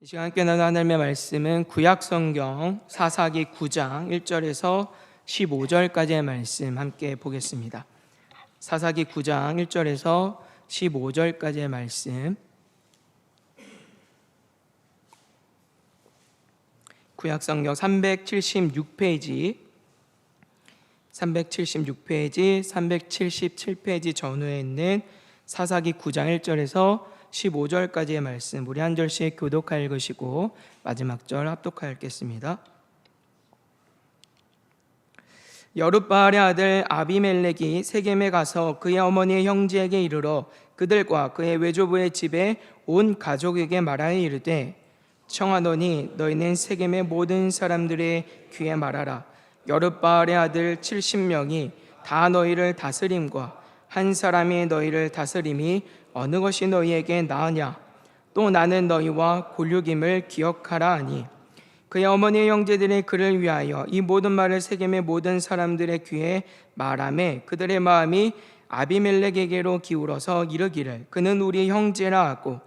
이 시간 함께 나눈 하나님의 말씀은 구약성경 사사기 9장 1절에서 15절까지의 말씀 함께 보겠습니다. 사사기 9장 1절에서 15절까지의 말씀, 구약성경 376페이지 377페이지 전후에 있는 사사기 9장 1절에서 15절까지의 말씀, 우리 한 절씩 교독하여 읽으시고 마지막 절 합독하여 읽겠습니다. 여룻바알의 아들 아비멜렉이 세겜에 가서 그의 어머니의 형제에게 이르러 그들과 그의 외조부의 집에 온 가족에게 말하여 이르되, 청하노니 너희는 세겜의 모든 사람들의 귀에 말하라. 여룻바알의 아들 70명이 다 너희를 다스림과 한 사람이 너희를 다스림이 어느 것이 너희에게 나으냐? 또 나는 너희와 골육임을 기억하라 하니, 그의 어머니의 형제들이 그를 위하여 이 모든 말을 세겜의 모든 사람들의 귀에 말하매 그들의 마음이 아비멜렉에게로 기울어서 이르기를 그는 우리 형제라 하고,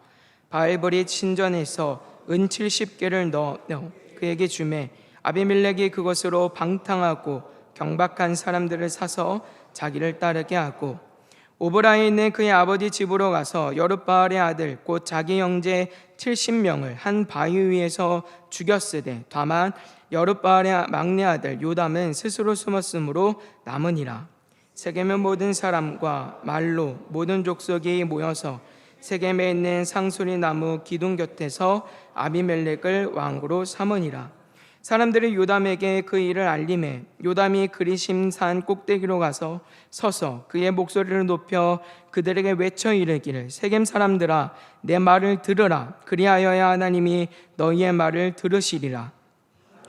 바알벌이 친전에서 은 70개를 넣어 그에게 주매 아비멜렉이 그것으로 방탕하고 경박한 사람들을 사서 자기를 따르게 하고, 오브라에 있는 그의 아버지 집으로 가서 여룻바알의 아들 곧 자기 형제 70명을 한 바위 위에서 죽였으되, 다만 여룻바알의 막내 아들 요담은 스스로 숨었으므로 남으니라. 세겜의 모든 사람과 말로 모든 족속이 모여서 세겜에 있는 상수리 나무 기둥 곁에서 아비멜렉을 왕으로 삼으니라. 사람들이 요담에게 그 일을 알림해 요담이 그리심 산 꼭대기로 가서 서서 그의 목소리를 높여 그들에게 외쳐 이르기를, 세겜 사람들아 내 말을 들으라. 그리하여야 하나님이 너희의 말을 들으시리라.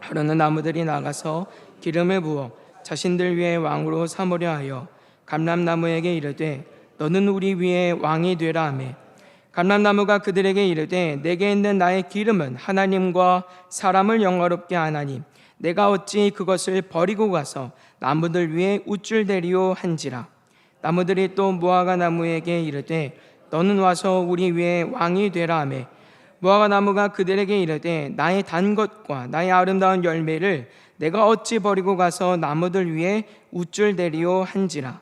하루는 나무들이 나가서 기름을 부어 자신들 위에 왕으로 삼으려 하여 감람나무에게 이르되, 너는 우리 위에 왕이 되라 하매, 감람나무가 그들에게 이르되, 내게 있는 나의 기름은 하나님과 사람을 영화롭게 하나니 내가 어찌 그것을 버리고 가서 나무들 위에 우쭐대리오 한지라. 나무들이 또 무화과 나무에게 이르되, 너는 와서 우리 위에 왕이 되라 하매, 무화과 나무가 그들에게 이르되, 나의 단 것과 나의 아름다운 열매를 내가 어찌 버리고 가서 나무들 위에 우쭐대리오 한지라.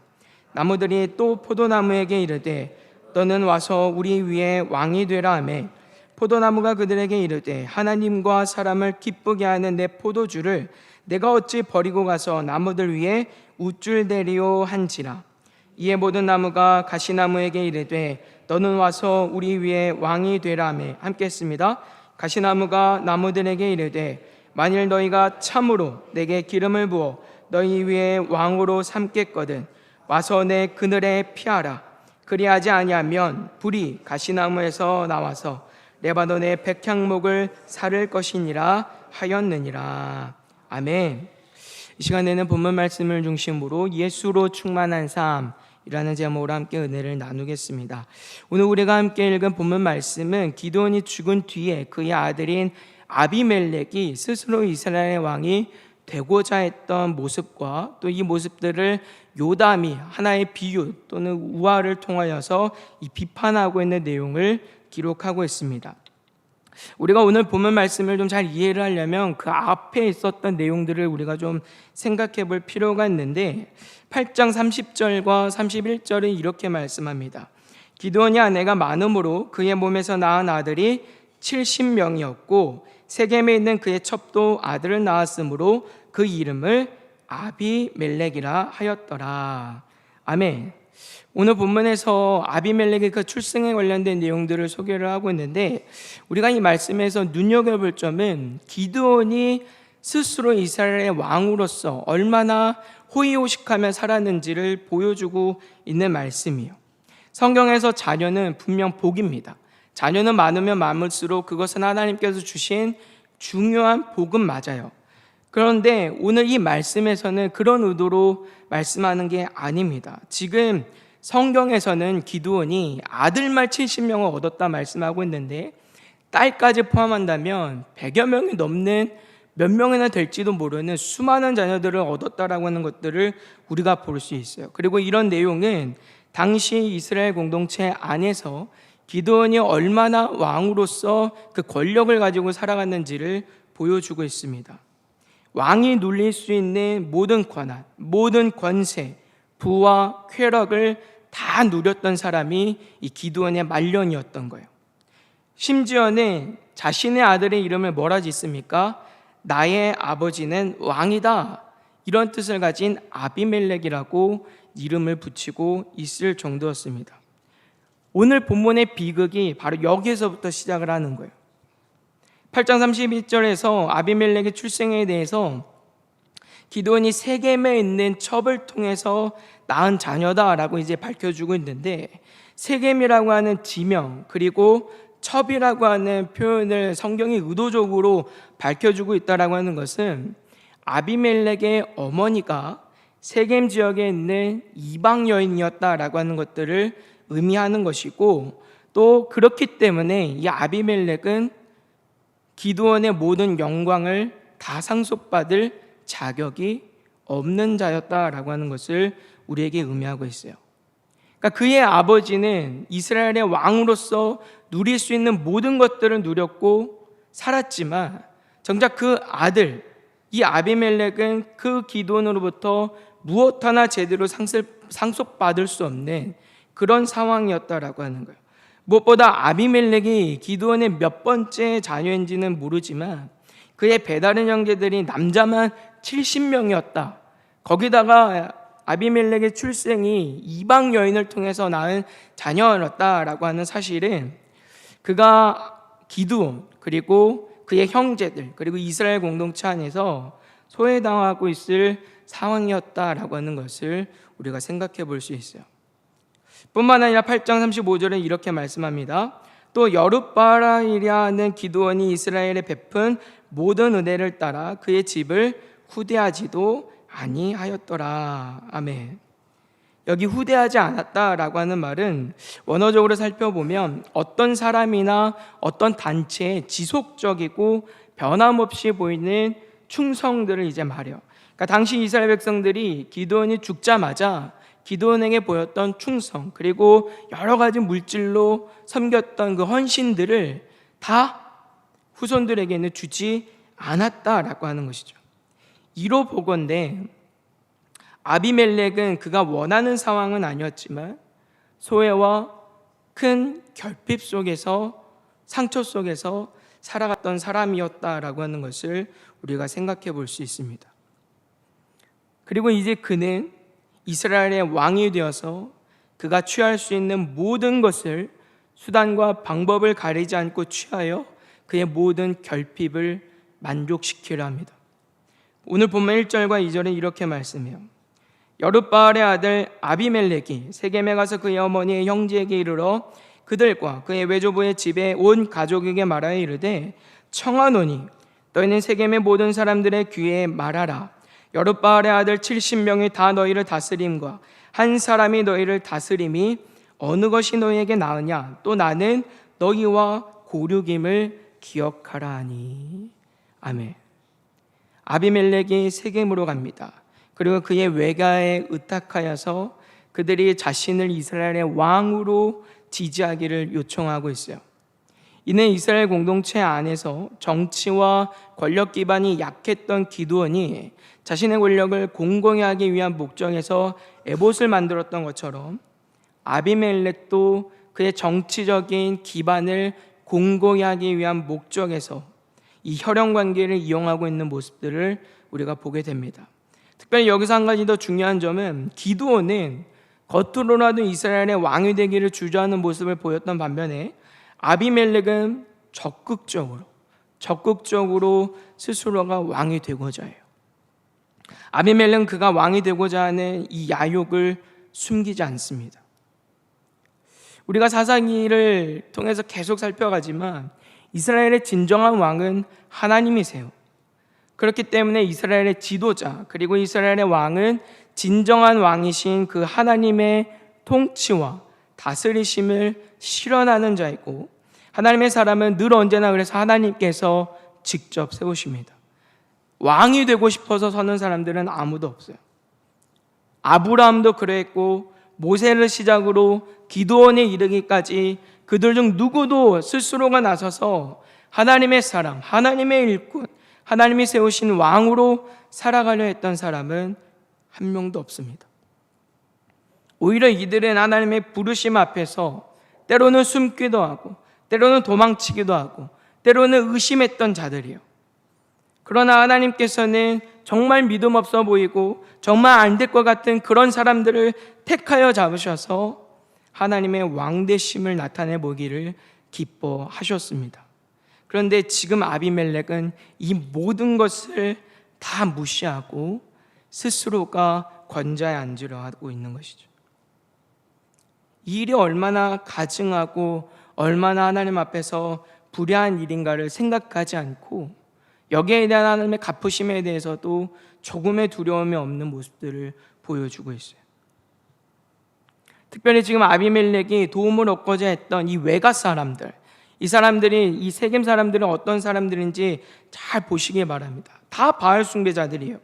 나무들이 또 포도나무에게 이르되, 너는 와서 우리 위에 왕이 되라 하매, 포도나무가 그들에게 이르되, 하나님과 사람을 기쁘게 하는 내 포도주를 내가 어찌 버리고 가서 나무들 위에 우쭐대리오 한지라. 이에 모든 나무가 가시나무에게 이르되, 너는 와서 우리 위에 왕이 되라 하매, 함께 했습니다. 가시나무가 나무들에게 이르되, 만일 너희가 참으로 내게 기름을 부어 너희 위에 왕으로 삼겠거든 와서 내 그늘에 피하라. 그리하지 아니하면 불이 가시나무에서 나와서 레바논의 백향목을 사를 것이니라 하였느니라. 아멘. 이 시간에는 본문 말씀을 중심으로 예수로 충만한 삶이라는 제목으로 함께 은혜를 나누겠습니다. 오늘 우리가 함께 읽은 본문 말씀은 기드온이 죽은 뒤에 그의 아들인 아비멜렉이 스스로 이스라엘의 왕이 되고자 했던 모습과 또 이 모습들을 요담이 하나의 비유 또는 우화를 통하여서 이 비판하고 있는 내용을 기록하고 있습니다. 우리가 오늘 본문 말씀을 좀 잘 이해를 하려면 그 앞에 있었던 내용들을 우리가 좀 생각해 볼 필요가 있는데, 8장 30절과 31절은 이렇게 말씀합니다. 기드온이 아내가 많음으로 그의 몸에서 낳은 아들이 70명이었고 세겜에 있는 그의 첩도 아들을 낳았으므로 그 이름을 아비멜렉이라 하였더라. 아멘. 오늘 본문에서 아비멜렉의 그 출생에 관련된 내용들을 소개를 하고 있는데, 우리가 이 말씀에서 눈여겨볼 점은 기드온이 스스로 이스라엘의 왕으로서 얼마나 호의호식하며 살았는지를 보여주고 있는 말씀이에요. 성경에서 자녀는 분명 복입니다. 자녀는 많으면 많을수록 그것은 하나님께서 주신 중요한 복은 맞아요. 그런데 오늘 이 말씀에서는 그런 의도로 말씀하는 게 아닙니다. 지금 성경에서는 기드온이 아들만 70명을 얻었다 말씀하고 있는데, 딸까지 포함한다면 100여 명이 넘는, 몇 명이나 될지도 모르는 수많은 자녀들을 얻었다라고 하는 것들을 우리가 볼 수 있어요. 그리고 이런 내용은 당시 이스라엘 공동체 안에서 기드온이 얼마나 왕으로서 그 권력을 가지고 살아갔는지를 보여주고 있습니다. 왕이 누릴 수 있는 모든 권한, 모든 권세, 부와 쾌락을 다 누렸던 사람이 이 기드온의 말년이었던 거예요. 심지어는 자신의 아들의 이름을 뭐라 짓습니까? 나의 아버지는 왕이다, 이런 뜻을 가진 아비멜렉이라고 이름을 붙이고 있을 정도였습니다. 오늘 본문의 비극이 바로 여기에서부터 시작을 하는 거예요. 8장 31절에서 아비멜렉의 출생에 대해서 기드온이 세겜에 있는 첩을 통해서 낳은 자녀다라고 이제 밝혀주고 있는데, 세겜이라고 하는 지명 그리고 첩이라고 하는 표현을 성경이 의도적으로 밝혀주고 있다라고 하는 것은 아비멜렉의 어머니가 세겜 지역에 있는 이방 여인이었다라고 하는 것들을 의미하는 것이고, 또 그렇기 때문에 이 아비멜렉은 기드온의 모든 영광을 다 상속받을 자격이 없는 자였다라고 하는 것을 우리에게 의미하고 있어요. 그러니까 그의 아버지는 이스라엘의 왕으로서 누릴 수 있는 모든 것들을 누렸고 살았지만, 정작 그 아들 이 아비멜렉은 그 기드온으로부터 무엇 하나 제대로 상속받을 수 없는 그런 상황이었다라고 하는 거예요. 무엇보다 아비멜렉이 기드온의 몇 번째 자녀인지는 모르지만 그의 배다른 형제들이 남자만 70명이었다. 거기다가 아비멜렉의 출생이 이방 여인을 통해서 낳은 자녀였다라고 하는 사실은 그가 기드온 그리고 그의 형제들 그리고 이스라엘 공동체 안에서 소외당하고 있을 상황이었다라고 하는 것을 우리가 생각해 볼 수 있어요. 뿐만 아니라 8장 35절에 이렇게 말씀합니다. 또 여룻바알이라는 기드온이 이스라엘에 베푼 모든 은혜를 따라 그의 집을 후대하지도 아니하였더라. 아멘. 여기 후대하지 않았다라고 하는 말은 원어적으로 살펴보면 어떤 사람이나 어떤 단체에 지속적이고 변함없이 보이는 충성들을 이제 말해요. 그러니까 당시 이스라엘 백성들이 기드온이 죽자마자 기드온에게 보였던 충성 그리고 여러 가지 물질로 섬겼던 그 헌신들을 다 후손들에게는 주지 않았다라고 하는 것이죠. 이로 보건대 아비멜렉은 그가 원하는 상황은 아니었지만 소외와 큰 결핍 속에서 상처 속에서 살아갔던 사람이었다라고 하는 것을 우리가 생각해 볼 수 있습니다. 그리고 이제 그는 이스라엘의 왕이 되어서 그가 취할 수 있는 모든 것을 수단과 방법을 가리지 않고 취하여 그의 모든 결핍을 만족시키려 합니다. 오늘 본문 1절과 2절에 이렇게 말씀해요. 여룻바알의 아들 아비멜렉이 세겜에 가서 그의 어머니의 형제에게 이르러 그들과 그의 외조부의 집에 온 가족에게 말하여 이르되 청하노니 너희는 세겜의 모든 사람들의 귀에 말하라. 여룻바알의 아들 70명이 다 너희를 다스림과 한 사람이 너희를 다스림이 어느 것이 너희에게 나으냐? 또 나는 너희와 고륙임을 기억하라 하니. 아멘. 아비멜렉이 세겜으로 갑니다. 그리고 그의 외가에 의탁하여서 그들이 자신을 이스라엘의 왕으로 지지하기를 요청하고 있어요. 이는 이스라엘 공동체 안에서 정치와 권력 기반이 약했던 기드온이 자신의 권력을 공공히 하기 위한 목적에서 에봇을 만들었던 것처럼 아비멜렉도 그의 정치적인 기반을 공공히 하기 위한 목적에서 이 혈연 관계를 이용하고 있는 모습들을 우리가 보게 됩니다. 특별히 여기서 한 가지 더 중요한 점은 기드온은 겉으로라도 이스라엘의 왕이 되기를 주저하는 모습을 보였던 반면에 아비멜렉은 적극적으로 스스로가 왕이 되고자 해요. 아비멜렉은 그가 왕이 되고자 하는 이 야욕을 숨기지 않습니다. 우리가 사사기를 통해서 계속 살펴가지만 이스라엘의 진정한 왕은 하나님이세요. 그렇기 때문에 이스라엘의 지도자 그리고 이스라엘의 왕은 진정한 왕이신 그 하나님의 통치와 다스리심을 실현하는 자이고, 하나님의 사람은 늘 언제나 그래서 하나님께서 직접 세우십니다. 왕이 되고 싶어서 서는 사람들은 아무도 없어요. 아브라함도 그랬고 모세를 시작으로 기드온에 이르기까지 그들 중 누구도 스스로가 나서서 하나님의 사람, 하나님의 일꾼, 하나님이 세우신 왕으로 살아가려 했던 사람은 한 명도 없습니다. 오히려 이들은 하나님의 부르심 앞에서 때로는 숨기도 하고, 때로는 도망치기도 하고, 때로는 의심했던 자들이에요. 그러나 하나님께서는 정말 믿음 없어 보이고 정말 안 될 것 같은 그런 사람들을 택하여 잡으셔서 하나님의 왕되심을 나타내 보기를 기뻐하셨습니다. 그런데 지금 아비멜렉은 이 모든 것을 다 무시하고 스스로가 권좌에 앉으려 하고 있는 것이죠. 이 일이 얼마나 가증하고 얼마나 하나님 앞에서 불의한 일인가를 생각하지 않고 여기에 대한 하나님의 갚으심에 대해서도 조금의 두려움이 없는 모습들을 보여주고 있어요. 특별히 지금 아비멜렉이 도움을 얻고자 했던 이 외가 사람들, 이 사람들이, 이 세겜 사람들은 어떤 사람들인지 잘 보시기 바랍니다. 다 바알 숭배자들이에요.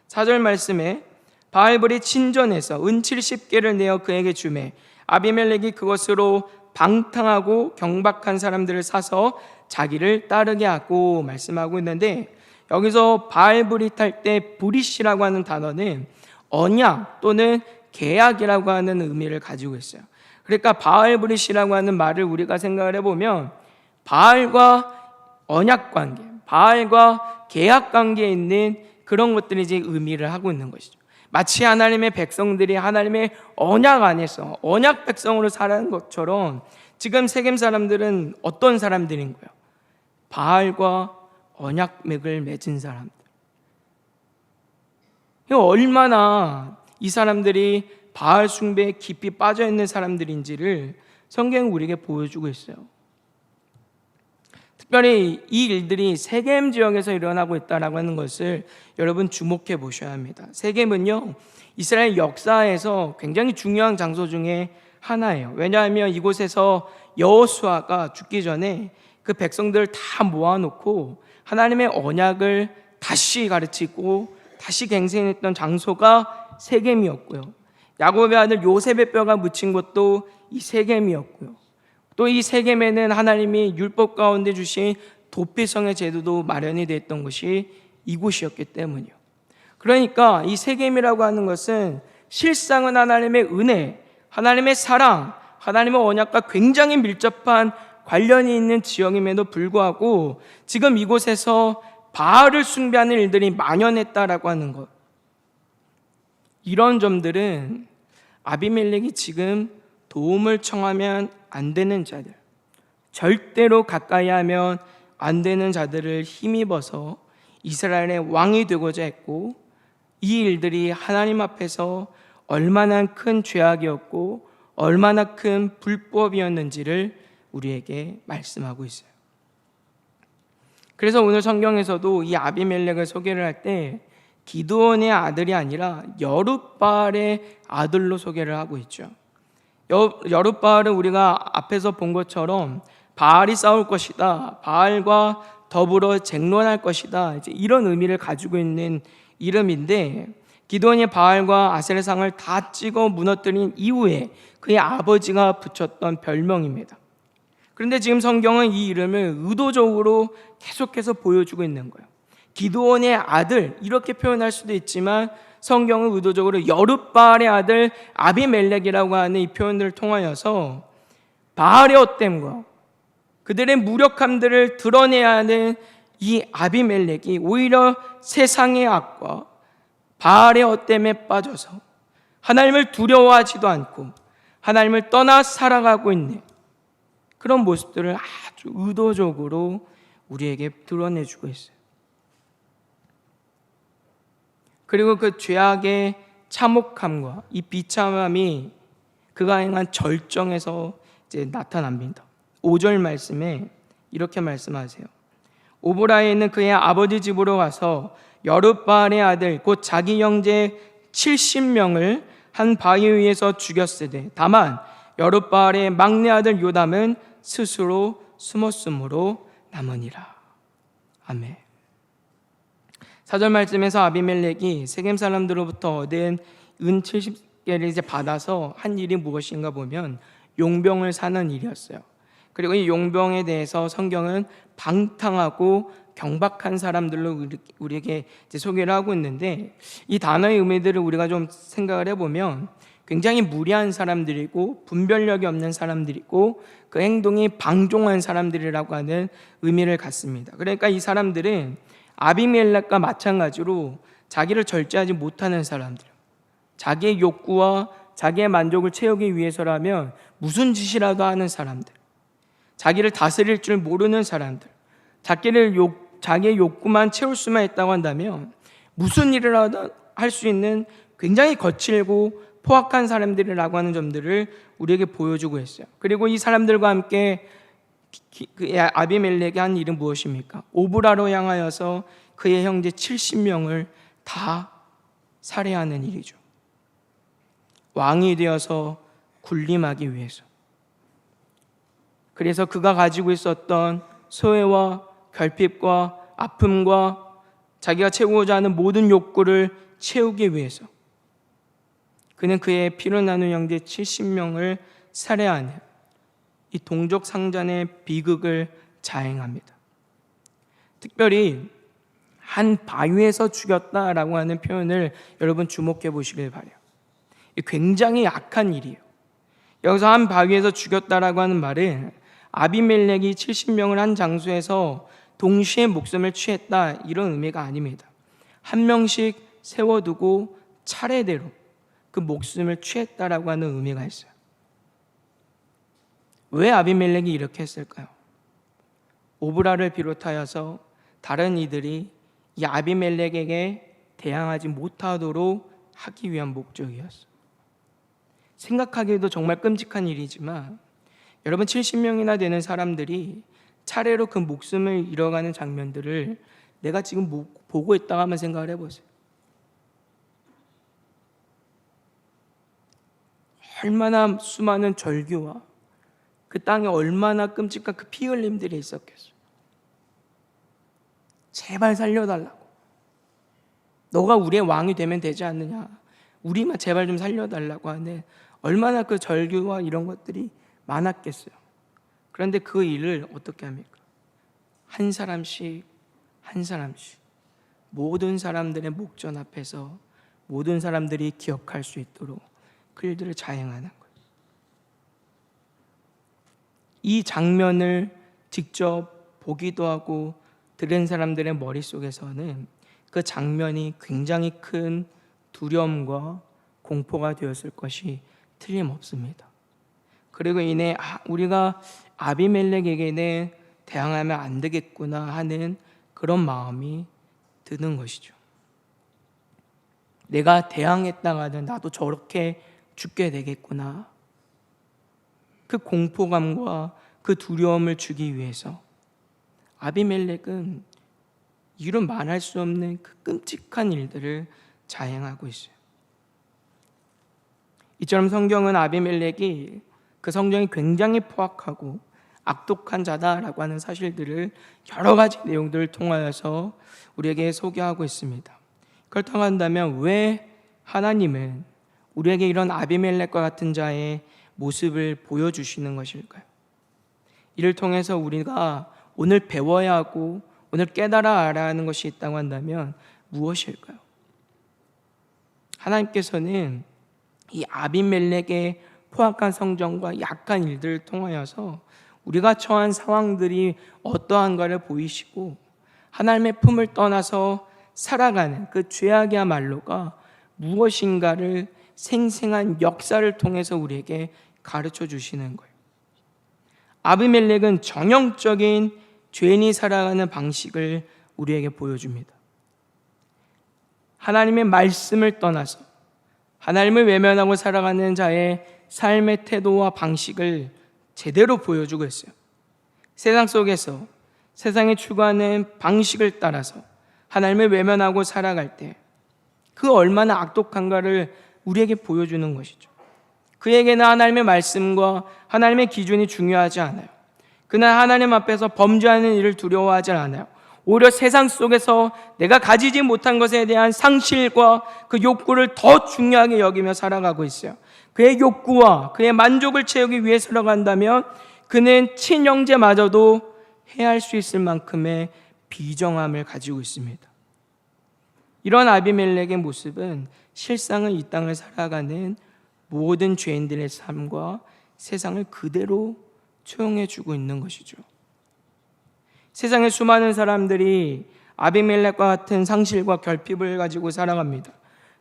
4절 말씀에 바알불이 친전에서 은 70개를 내어 그에게 주매 아비멜렉이 그것으로 방탕하고 경박한 사람들을 사서 자기를 따르게 하고 말씀하고 있는데, 여기서 바알불이 탈 때 브릿이라고 하는 단어는 언약 또는 계약이라고 하는 의미를 가지고 있어요. 그러니까 바알브릿이라고 하는 말을 우리가 생각을 해보면 바알과 언약 관계, 바알과 계약 관계에 있는 그런 것들이 이제 의미를 하고 있는 것이죠. 마치 하나님의 백성들이 하나님의 언약 안에서 언약 백성으로 살아가는 것처럼 지금 세겜 사람들은 어떤 사람들인 거예요? 바알과 언약맥을 맺은 사람들. 얼마나 이 사람들이 바알 숭배에 깊이 빠져 있는 사람들인지를 성경은 우리에게 보여주고 있어요. 특별히 이 일들이 세겜 지역에서 일어나고 있다라고 하는 것을 여러분 주목해 보셔야 합니다. 세겜은요, 이스라엘 역사에서 굉장히 중요한 장소 중에 하나예요. 왜냐하면 이곳에서 여호수아가 죽기 전에 그 백성들을 다 모아놓고 하나님의 언약을 다시 가르치고 다시 갱생했던 장소가 세겜이었고요. 야곱의 아들 요셉의 뼈가 묻힌 곳도 이 세겜이었고요. 또 이 세겜에는 하나님이 율법 가운데 주신 도피성의 제도도 마련이 됐던 것이 이곳이었기 때문이요. 그러니까 이 세겜이라고 하는 것은 실상은 하나님의 은혜, 하나님의 사랑, 하나님의 언약과 굉장히 밀접한 관련이 있는 지역임에도 불구하고 지금 이곳에서 바알을 숭배하는 일들이 만연했다라고 하는 것, 이런 점들은 아비멜렉이 지금 도움을 청하면 안 되는 자들, 절대로 가까이 하면 안 되는 자들을 힘입어서 이스라엘의 왕이 되고자 했고, 이 일들이 하나님 앞에서 얼마나 큰 죄악이었고 얼마나 큰 불법이었는지를 우리에게 말씀하고 있어요. 그래서 오늘 성경에서도 이 아비멜렉을 소개를 할 때 기드온의 아들이 아니라 여룻바알의 아들로 소개를 하고 있죠. 여룻바알은 우리가 앞에서 본 것처럼 바알이 싸울 것이다, 바알과 더불어 쟁론할 것이다, 이제 이런 의미를 가지고 있는 이름인데, 기드온이 바알과 아세라상을 다 찍어 무너뜨린 이후에 그의 아버지가 붙였던 별명입니다. 그런데 지금 성경은 이 이름을 의도적으로 계속해서 보여주고 있는 거예요. 기드온의 아들 이렇게 표현할 수도 있지만 성경은 의도적으로 여룻바알의 아들 아비멜렉이라고 하는 이 표현을 통하여서 바알의 헛됨과 그들의 무력함들을 드러내야 하는 이 아비멜렉이 오히려 세상의 악과 바알의 헛됨에 빠져서 하나님을 두려워하지도 않고 하나님을 떠나 살아가고 있는 그런 모습들을 아주 의도적으로 우리에게 드러내주고 있어요. 그리고 그 죄악의 참혹함과 이 비참함이 그가 행한 절정에서 이제 나타납니다. 5절 말씀에 이렇게 말씀하세요. 오보라에 있는 그의 아버지 집으로 가서 여룻바알의 아들 곧 자기 형제 70명을 한 바위 위에서 죽였으되 다만 여룻바알의 막내 아들 요담은 스스로 숨었으므로 남으니라. 아멘. 4절 말씀에서 아비멜렉이 세겜 사람들로부터 얻은 은 70개를 이제 받아서 한 일이 무엇인가 보면 용병을 사는 일이었어요. 그리고 이 용병에 대해서 성경은 방탕하고 경박한 사람들로 우리에게 이제 소개를 하고 있는데, 이 단어의 의미들을 우리가 좀 생각을 해보면 굉장히 무례한 사람들이고 분별력이 없는 사람들이고 그 행동이 방종한 사람들이라고 하는 의미를 갖습니다. 그러니까 이 사람들은 아비멜렉과 마찬가지로 자기를 절제하지 못하는 사람들, 자기의 욕구와 자기의 만족을 채우기 위해서라면 무슨 짓이라도 하는 사람들, 자기를 다스릴 줄 모르는 사람들, 자기의 욕구만 채울 수만 있다고 한다면 무슨 일이라도 할 수 있는 굉장히 거칠고 포악한 사람들이라고 하는 점들을 우리에게 보여주고 있어요. 그리고 이 사람들과 함께 아비멜렉이 한 일은 무엇입니까? 오브라로 향하여서 그의 형제 70명을 다 살해하는 일이죠. 왕이 되어서 군림하기 위해서. 그래서 그가 가지고 있었던 소외와 결핍과 아픔과 자기가 채우고자 하는 모든 욕구를 채우기 위해서 그는 그의 피로 나눈 형제 70명을 살해하는 이 동족 상잔의 비극을 자행합니다. 특별히 한 바위에서 죽였다라고 하는 표현을 여러분 주목해 보시길 바라요. 굉장히 악한 일이에요. 여기서 한 바위에서 죽였다라고 하는 말은 아비멜렉이 70명을 한 장소에서 동시에 목숨을 취했다, 이런 의미가 아닙니다. 한 명씩 세워두고 차례대로 그 목숨을 취했다라고 하는 의미가 있어요. 왜 아비멜렉이 이렇게 했을까요? 오브라를 비롯하여서 다른 이들이 이 아비멜렉에게 대항하지 못하도록 하기 위한 목적이었어요. 생각하기에도 정말 끔찍한 일이지만 여러분, 70명이나 되는 사람들이 차례로 그 목숨을 잃어가는 장면들을 내가 지금 보고 있다고 한번 생각을 해보세요. 얼마나 수많은 절규와 그 땅에 얼마나 끔찍한 그 피 흘림들이 있었겠어요. 제발 살려달라고. 너가 우리의 왕이 되면 되지 않느냐. 우리만 제발 좀 살려달라고 하는 얼마나 그 절규와 이런 것들이 많았겠어요. 그런데 그 일을 어떻게 합니까? 한 사람씩 한 사람씩 모든 사람들의 목전 앞에서 모든 사람들이 기억할 수 있도록 그 일들을 자행하는 거예요. 이 장면을 직접 보기도 하고 들은 사람들의 머릿속에서는 그 장면이 굉장히 큰 두려움과 공포가 되었을 것이 틀림없습니다. 그리고 이내 우리가 아비멜렉에게는 대항하면 안 되겠구나 하는 그런 마음이 드는 것이죠. 내가 대항했다가는 나도 저렇게 죽게 되겠구나. 그 공포감과 그 두려움을 주기 위해서 아비멜렉은 이루 말할 수 없는 그 끔찍한 일들을 자행하고 있어요. 이처럼 성경은 아비멜렉이 그 성경이 굉장히 포악하고 악독한 자다라고 하는 사실들을 여러 가지 내용들을 통하여서 우리에게 소개하고 있습니다. 그렇다고 한다면 왜 하나님은 우리에게 이런 아비멜렉과 같은 자의 모습을 보여주시는 것일까요? 이를 통해서 우리가 오늘 배워야 하고 오늘 깨달아 알아야 하는 것이 있다고 한다면 무엇일까요? 하나님께서는 이 아비멜렉의 포악한 성정과 약한 일들을 통하여서 우리가 처한 상황들이 어떠한가를 보이시고 하나님의 품을 떠나서 살아가는 그 죄악이야말로가 무엇인가를 생생한 역사를 통해서 우리에게 가르쳐 주시는 거예요. 아비멜렉은 전형적인 죄인이 살아가는 방식을 우리에게 보여줍니다. 하나님의 말씀을 떠나서 하나님을 외면하고 살아가는 자의 삶의 태도와 방식을 제대로 보여주고 있어요. 세상 속에서 세상이 추구하는 방식을 따라서 하나님을 외면하고 살아갈 때 그 얼마나 악독한가를 우리에게 보여주는 것이죠. 그에게는 하나님의 말씀과 하나님의 기준이 중요하지 않아요. 그는 하나님 앞에서 범죄하는 일을 두려워하지 않아요. 오히려 세상 속에서 내가 가지지 못한 것에 대한 상실과 그 욕구를 더 중요하게 여기며 살아가고 있어요. 그의 욕구와 그의 만족을 채우기 위해서라고 한다면 그는 친형제마저도 해할 수 있을 만큼의 비정함을 가지고 있습니다. 이런 아비멜렉의 모습은 실상은 이 땅을 살아가는 모든 죄인들의 삶과 세상을 그대로 초용해주고 있는 것이죠. 세상의 수많은 사람들이 아비멜렉과 같은 상실과 결핍을 가지고 살아갑니다.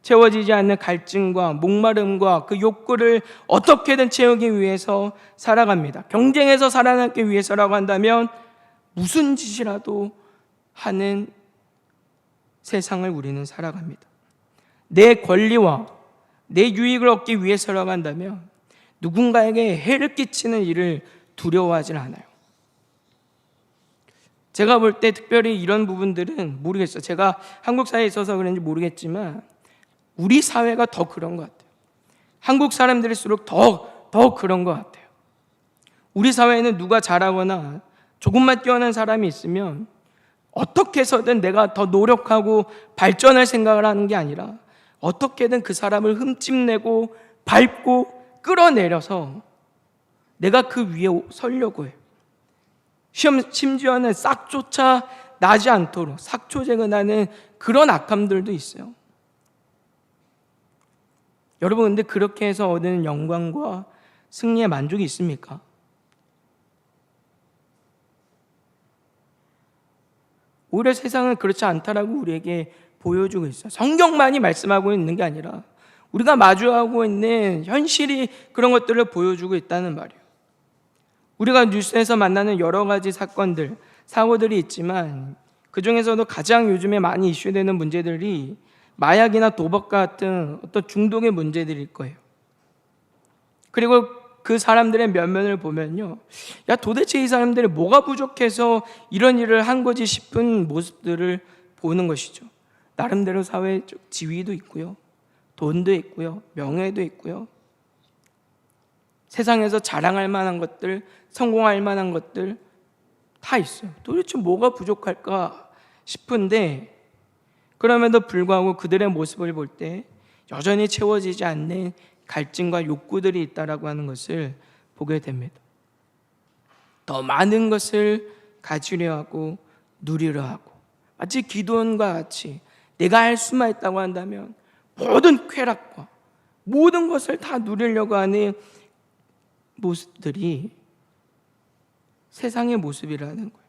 채워지지 않는 갈증과 목마름과 그 욕구를 어떻게든 채우기 위해서 살아갑니다. 경쟁에서 살아남기 위해서라고 한다면 무슨 짓이라도 하는 세상을 우리는 살아갑니다. 내 권리와 내 유익을 얻기 위해서라고 한다면 누군가에게 해를 끼치는 일을 두려워하지 않아요. 제가 볼 때 특별히 이런 부분들은 모르겠어요. 제가 한국 사회에 있어서 그런지 모르겠지만 우리 사회가 더 그런 것 같아요. 한국 사람들일수록 더 그런 것 같아요. 우리 사회는 누가 잘하거나 조금만 뛰어난 사람이 있으면 어떻게 해서든 내가 더 노력하고 발전할 생각을 하는 게 아니라 어떻게든 그 사람을 흠집내고 밟고 끌어내려서 내가 그 위에 서려고 해요. 심지어는 싹조차 나지 않도록 삭초제거나는 그런 악함들도 있어요. 여러분, 근데 그렇게 해서 얻는 영광과 승리의 만족이 있습니까? 오히려 세상은 그렇지 않다라고 우리에게 보여주고 있어요. 성경만이 말씀하고 있는 게 아니라 우리가 마주하고 있는 현실이 그런 것들을 보여주고 있다는 말이에요. 우리가 뉴스에서 만나는 여러 가지 사건들, 사고들이 있지만 그 중에서도 가장 요즘에 많이 이슈되는 문제들이 마약이나 도박 같은 어떤 중독의 문제들일 거예요. 그리고 그 사람들의 면면을 보면요, 야 도대체 이 사람들이 뭐가 부족해서 이런 일을 한 거지 싶은 모습들을 보는 것이죠. 나름대로 사회적 지위도 있고요, 돈도 있고요, 명예도 있고요, 세상에서 자랑할 만한 것들, 성공할 만한 것들 다 있어요. 도대체 뭐가 부족할까 싶은데 그럼에도 불구하고 그들의 모습을 볼 때 여전히 채워지지 않는 갈증과 욕구들이 있다라고 하는 것을 보게 됩니다. 더 많은 것을 가지려 하고 누리려 하고, 마치 기도원과 같이 내가 할 수만 있다고 한다면 모든 쾌락과 모든 것을 다 누리려고 하는 모습들이 세상의 모습이라는 거예요.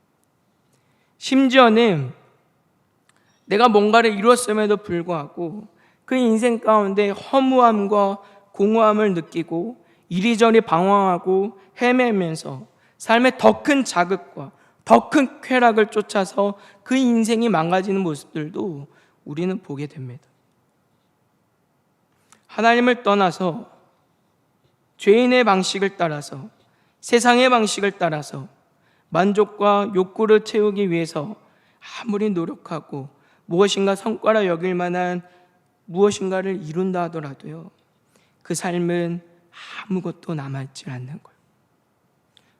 심지어는 내가 뭔가를 이뤘음에도 불구하고 그 인생 가운데 허무함과 공허함을 느끼고 이리저리 방황하고 헤매면서 삶의 더 큰 자극과 더 큰 쾌락을 쫓아서 그 인생이 망가지는 모습들도 우리는 보게 됩니다. 하나님을 떠나서 죄인의 방식을 따라서 세상의 방식을 따라서 만족과 욕구를 채우기 위해서 아무리 노력하고 무엇인가 성과라 여길 만한 무엇인가를 이룬다 하더라도요, 그 삶은 아무것도 남아있지 않는 거예요.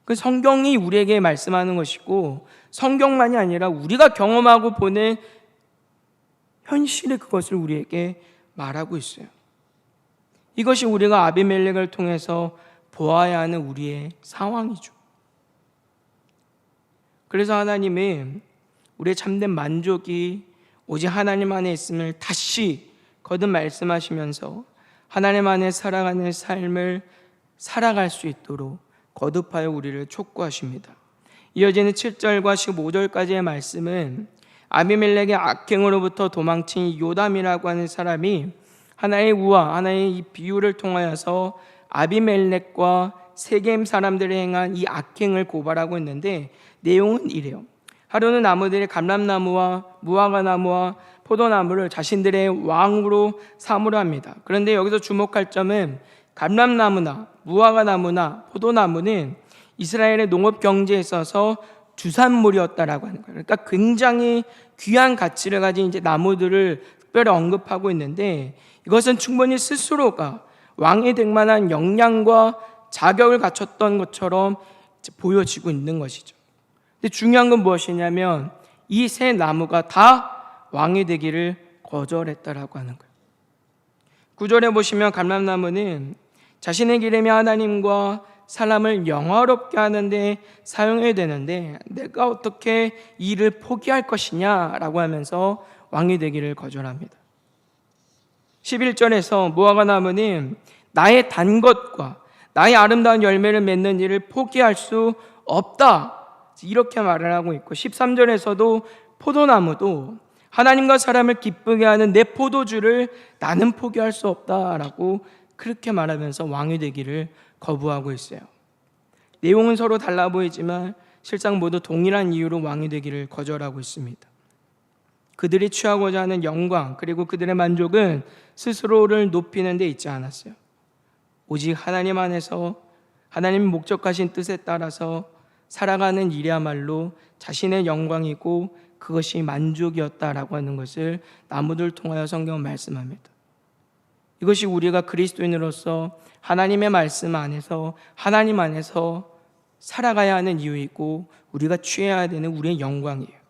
그 성경이 우리에게 말씀하는 것이고, 성경만이 아니라 우리가 경험하고 보는 현실의 그것을 우리에게 말하고 있어요. 이것이 우리가 아비멜렉을 통해서 보아야 하는 우리의 상황이죠. 그래서 하나님은 우리의 참된 만족이 오직 하나님 안에 있음을 다시 거듭 말씀하시면서 하나님 안에 살아가는 삶을 살아갈 수 있도록 거듭하여 우리를 촉구하십니다. 이어지는 7절과 15절까지의 말씀은 아비멜렉의 악행으로부터 도망친 요담이라고 하는 사람이 하나의 우화, 하나의 이 비유를 통하여서 아비멜렉과 세겜 사람들이 행한 이 악행을 고발하고 있는데, 내용은 이래요. 하루는 나무들이 감람나무와 무화과나무와 포도나무를 자신들의 왕으로 삼으려 합니다. 그런데 여기서 주목할 점은 감람나무나 무화과나무나 포도나무는 이스라엘의 농업 경제에 있어서 주산물이었다라고 하는 거예요. 그러니까 굉장히 귀한 가치를 가진 이제 나무들을 특별히 언급하고 있는데, 이것은 충분히 스스로가 왕이 될 만한 역량과 자격을 갖췄던 것처럼 보여지고 있는 것이죠. 근데 중요한 건 무엇이냐면 이 세 나무가 다 왕이 되기를 거절했다라고 하는 거예요. 9절에 보시면 감람나무는 자신의 기름이 하나님과 사람을 영화롭게 하는데 사용해야 되는데 내가 어떻게 이 일을 포기할 것이냐라고 하면서 왕이 되기를 거절합니다. 11절에서 무화과 나무는 나의 단 것과 나의 아름다운 열매를 맺는 일을 포기할 수 없다, 이렇게 말을 하고 있고, 13절에서도 포도나무도 하나님과 사람을 기쁘게 하는 내 포도주를 나는 포기할 수 없다라고 그렇게 말하면서 왕이 되기를 거부하고 있어요. 내용은 서로 달라 보이지만 실상 모두 동일한 이유로 왕이 되기를 거절하고 있습니다. 그들이 취하고자 하는 영광 그리고 그들의 만족은 스스로를 높이는 데 있지 않았어요. 오직 하나님 안에서 하나님이 목적하신 뜻에 따라서 살아가는 일이야말로 자신의 영광이고 그것이 만족이었다라고 하는 것을 나무들 통하여 성경은 말씀합니다. 이것이 우리가 그리스도인으로서 하나님의 말씀 안에서 하나님 안에서 살아가야 하는 이유이고 우리가 취해야 되는 우리의 영광이에요.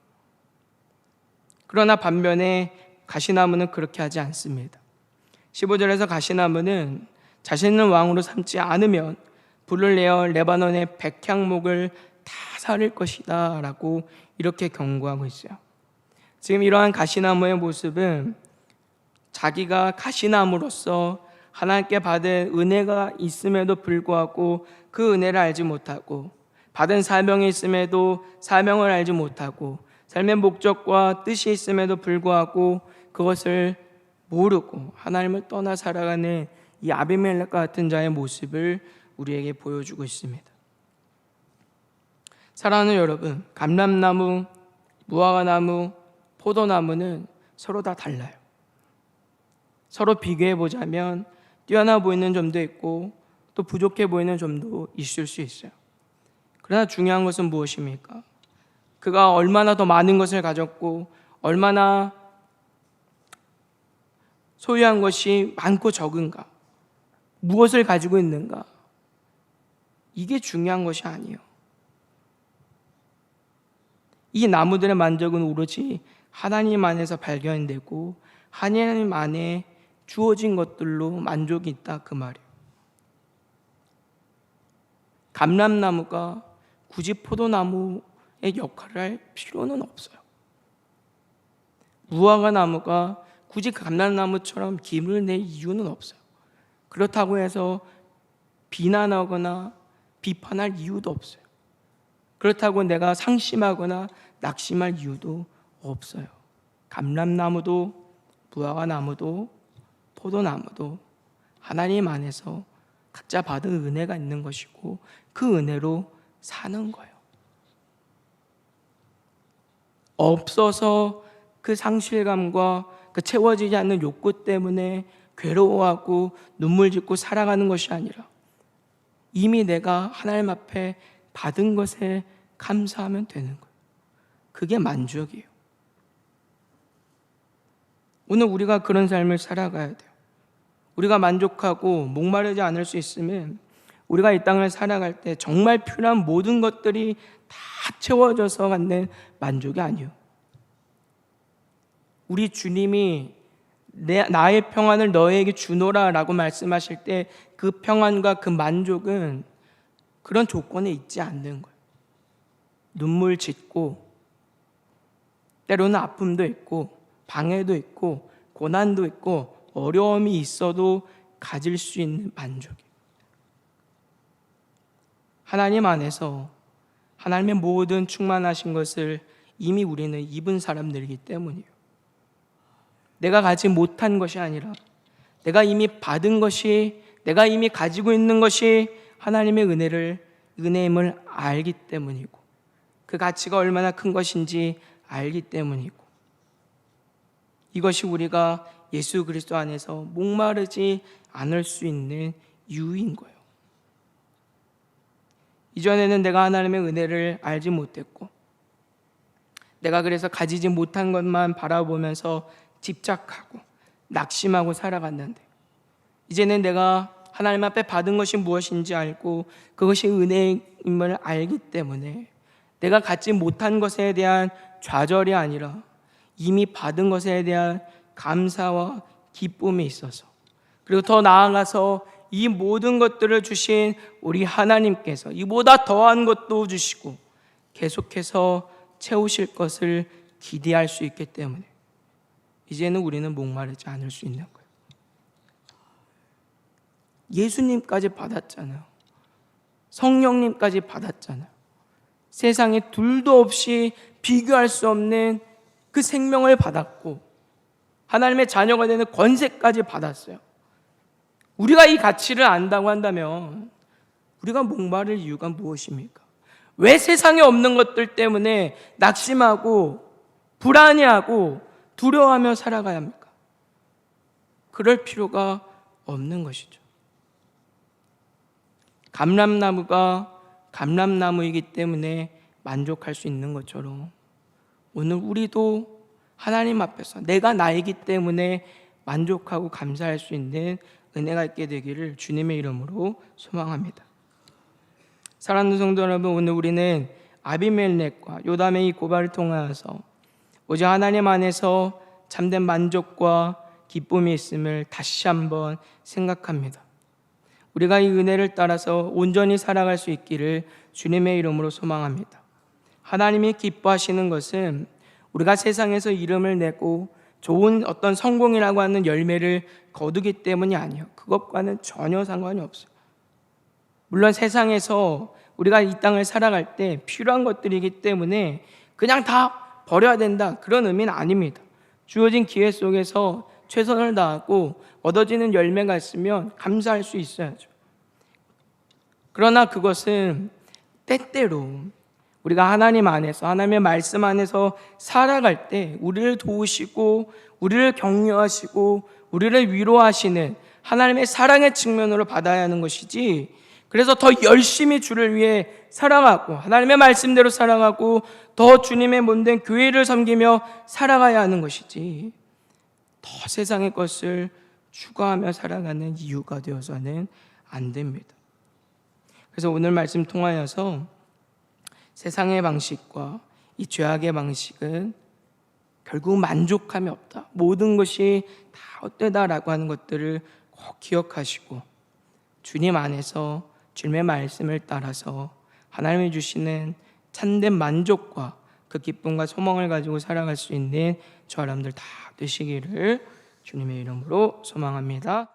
그러나 반면에 가시나무는 그렇게 하지 않습니다. 15절에서 가시나무는 자신을 왕으로 삼지 않으면 불을 내어 레바논의 백향목을 다 사릴 것이다 라고 이렇게 경고하고 있어요. 지금 이러한 가시나무의 모습은 자기가 가시나무로서 하나님께 받은 은혜가 있음에도 불구하고 그 은혜를 알지 못하고 받은 사명이 있음에도 사명을 알지 못하고 삶의 목적과 뜻이 있음에도 불구하고 그것을 모르고 하나님을 떠나 살아가는 이 아비멜렉과 같은 자의 모습을 우리에게 보여주고 있습니다. 사랑하는 여러분, 감람나무, 무화과나무, 포도나무는 서로 다 달라요. 서로 비교해 보자면 뛰어나 보이는 점도 있고 또 부족해 보이는 점도 있을 수 있어요. 그러나 중요한 것은 무엇입니까? 그가 얼마나 더 많은 것을 가졌고 얼마나 소유한 것이 많고 적은가, 무엇을 가지고 있는가, 이게 중요한 것이 아니에요. 이 나무들의 만족은 오로지 하나님 안에서 발견되고 하나님 안에 주어진 것들로 만족이 있다, 그 말이에요. 감람나무가 굳이 포도나무의 역할을 할 필요는 없어요. 무화과나무가 굳이 감람나무처럼 기름을 낼 이유는 없어요. 그렇다고 해서 비난하거나 비판할 이유도 없어요. 그렇다고 내가 상심하거나 낙심할 이유도 없어요. 감람나무도 무화과나무도 포도나무도 하나님 안에서 각자 받은 은혜가 있는 것이고 그 은혜로 사는 거예요. 없어서 그 상실감과 그 채워지지 않는 욕구 때문에 괴로워하고 눈물 짓고 살아가는 것이 아니라 이미 내가 하나님 앞에 받은 것에 감사하면 되는 거예요. 그게 만족이에요. 오늘 우리가 그런 삶을 살아가야 돼요. 우리가 만족하고 목마르지 않을 수 있으면 우리가 이 땅을 살아갈 때 정말 필요한 모든 것들이 다 채워져서 갖는 만족이 아니에요. 우리 주님이 나의 평안을 너에게 주노라 라고 말씀하실 때 그 평안과 그 만족은 그런 조건에 있지 않는 거예요. 눈물 짓고 때로는 아픔도 있고 방해도 있고 고난도 있고 어려움이 있어도 가질 수 있는 만족이에요. 하나님 안에서 하나님의 모든 충만하신 것을 이미 우리는 입은 사람들이기 때문이에요. 내가 가지 못한 것이 아니라 내가 이미 받은 것이, 내가 이미 가지고 있는 것이 하나님의 은혜임을 알기 때문이고 그 가치가 얼마나 큰 것인지 알기 때문이고 이것이 우리가 예수 그리스도 안에서 목마르지 않을 수 있는 이유인 거예요. 이전에는 내가 하나님의 은혜를 알지 못했고 내가 그래서 가지지 못한 것만 바라보면서 집착하고 낙심하고 살아갔는데 이제는 내가 하나님 앞에 받은 것이 무엇인지 알고 그것이 은혜임을 알기 때문에 내가 갖지 못한 것에 대한 좌절이 아니라 이미 받은 것에 대한 감사와 기쁨이 있어서 그리고 더 나아가서 이 모든 것들을 주신 우리 하나님께서 이보다 더한 것도 주시고 계속해서 채우실 것을 기대할 수 있기 때문에 이제는 우리는 목마르지 않을 수 있는 거예요. 예수님까지 받았잖아요. 성령님까지 받았잖아요. 세상에 둘도 없이 비교할 수 없는 그 생명을 받았고 하나님의 자녀가 되는 권세까지 받았어요. 우리가 이 가치를 안다고 한다면 우리가 목마를 이유가 무엇입니까? 왜 세상에 없는 것들 때문에 낙심하고 불안해하고 두려워하며 살아가야 합니까? 그럴 필요가 없는 것이죠. 감람나무가 감람나무이기 때문에 만족할 수 있는 것처럼 오늘 우리도 하나님 앞에서 내가 나이기 때문에 만족하고 감사할 수 있는 은혜가 있게 되기를 주님의 이름으로 소망합니다. 사랑하는 성도 여러분, 오늘 우리는 아비멜렉과 요담의 이 고발을 통하여서 오직 하나님 안에서 참된 만족과 기쁨이 있음을 다시 한번 생각합니다. 우리가 이 은혜를 따라서 온전히 살아갈 수 있기를 주님의 이름으로 소망합니다. 하나님이 기뻐하시는 것은 우리가 세상에서 이름을 내고 좋은 어떤 성공이라고 하는 열매를 거두기 때문이 아니에요. 그것과는 전혀 상관이 없어요. 물론 세상에서 우리가 이 땅을 살아갈 때 필요한 것들이기 때문에 그냥 다 버려야 된다, 그런 의미는 아닙니다. 주어진 기회 속에서 최선을 다하고 얻어지는 열매가 있으면 감사할 수 있어야죠. 그러나 그것은 때때로 우리가 하나님 안에서 하나님의 말씀 안에서 살아갈 때 우리를 도우시고 우리를 격려하시고 우리를 위로하시는 하나님의 사랑의 측면으로 받아야 하는 것이지, 그래서 더 열심히 주를 위해 살아가고 하나님의 말씀대로 살아가고 더 주님의 몸된 교회를 섬기며 살아가야 하는 것이지, 더 세상의 것을 추구하며 살아가는 이유가 되어서는 안 됩니다. 그래서 오늘 말씀 통하여서 세상의 방식과 이 죄악의 방식은 결국 만족함이 없다, 모든 것이 다 헛되다라고 하는 것들을 꼭 기억하시고 주님 안에서 주님의 말씀을 따라서 하나님이 주시는 참된 만족과 그 기쁨과 소망을 가지고 살아갈 수 있는 저 여러분들 다 되시기를 주님의 이름으로 소망합니다.